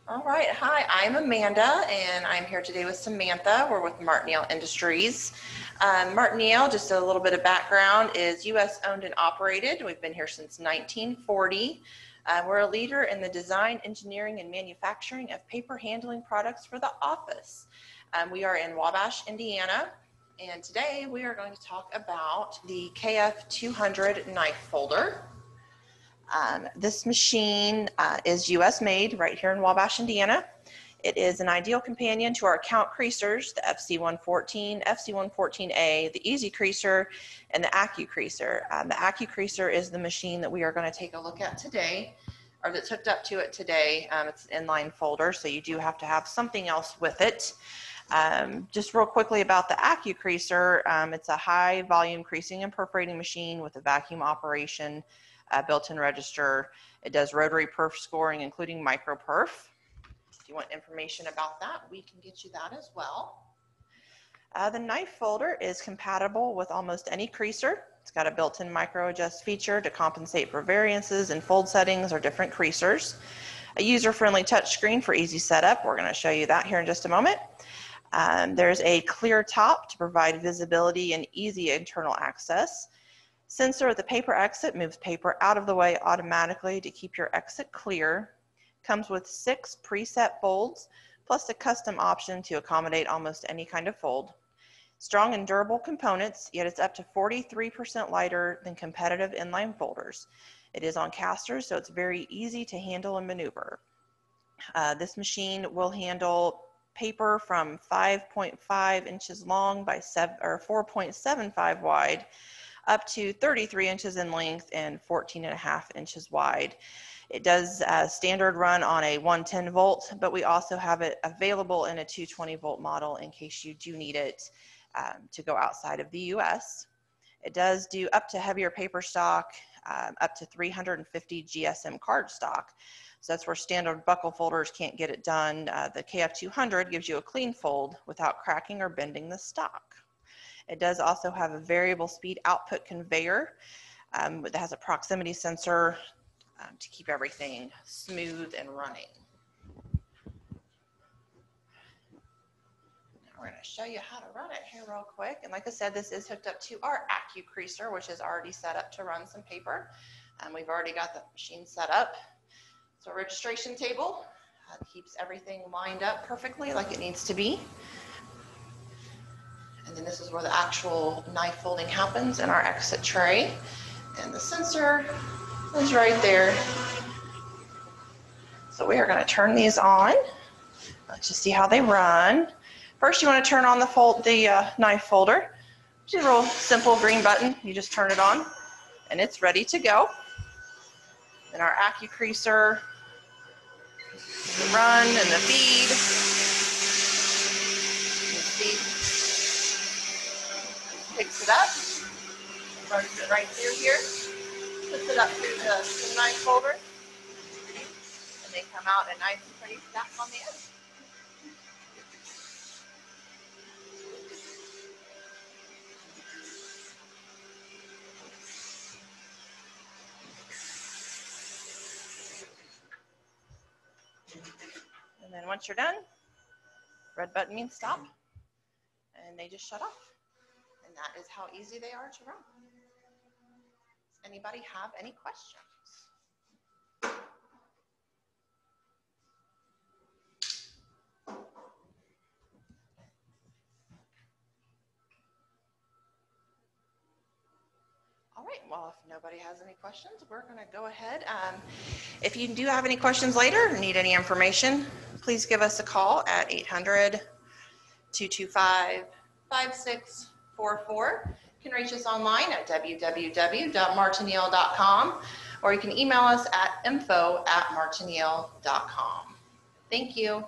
All right, hi, I'm Amanda, and I'm here today with Samantha. We're with Martin Yale Industries. Martin Yale, just a little bit of background, is U.S. owned and operated. We've been here since 1940. We're a leader in the design, engineering, and manufacturing of paper handling products for the office. We are in Wabash, Indiana, and today we are going to talk about the KF200 knife folder. This machine is US made right here in Wabash, Indiana. It is an ideal companion to our count creasers, the FC114, FC114A, the Easy Creaser, and the AccuCreaser. The AccuCreaser is the machine that we are going to take a look at today, or that's hooked up to it today. It's an inline folder, so you do have to have something else with it. Just real quickly about the AccuCreaser, it's a high volume creasing and perforating machine with a vacuum operation. Built-in register. It does rotary perf scoring, including micro perf. If you want information about that, we can get you that as well. The knife folder is compatible with almost any creaser. It's got a built-in micro adjust feature to compensate for variances in fold settings or different creasers. A user-friendly touchscreen for easy setup. We're going to show you that here in just a moment. There's a clear top to provide visibility and easy internal access. Sensor at the paper exit moves paper out of the way automatically to keep your exit clear. Comes with 6 preset folds, plus a custom option to accommodate almost any kind of fold. Strong and durable components, yet it's up to 43% lighter than competitive inline folders. It is on casters, so it's very easy to handle and maneuver. This machine will handle paper from 5.5 inches long by 4.75 wide, up to 33 inches in length and 14.5 inches wide. It does standard run on a 110 volt, but we also have it available in a 220 volt model in case you do need it to go outside of the US. It does do up to heavier paper stock, up to 350 GSM card stock. So that's where standard buckle folders can't get it done. The KF200 gives you a clean fold without cracking or bending the stock. It does also have a variable speed output conveyor that has a proximity sensor to keep everything smooth and running. Now we're going to show you how to run it here real quick. And like I said, this is hooked up to our AccuCreaser, which is already set up to run some paper. We've already got the machine set up. So a registration table keeps everything lined up perfectly like it needs to be. And then this is where the actual knife folding happens in our exit tray. And the sensor is right there. So we are going to turn these on. Let's just see how they run. First, you want to turn on the knife folder, which is a real simple green button. You just turn it on, and it's ready to go. Then our AccuCreaser, the run and the feed. Picks it up, runs it right through here, puts it up through the knife folder, and they come out a nice pretty stack on the end. And then once you're done, red button means stop, and they just shut off. And that is how easy they are to run. Does anybody have any questions? All right, well, if nobody has any questions, we're going to go ahead. If you do have any questions later or need any information, please give us a call at 800-225-5644. You can reach us online at www.martinyale.com, or you can email us at info@martinyale.com. Thank you.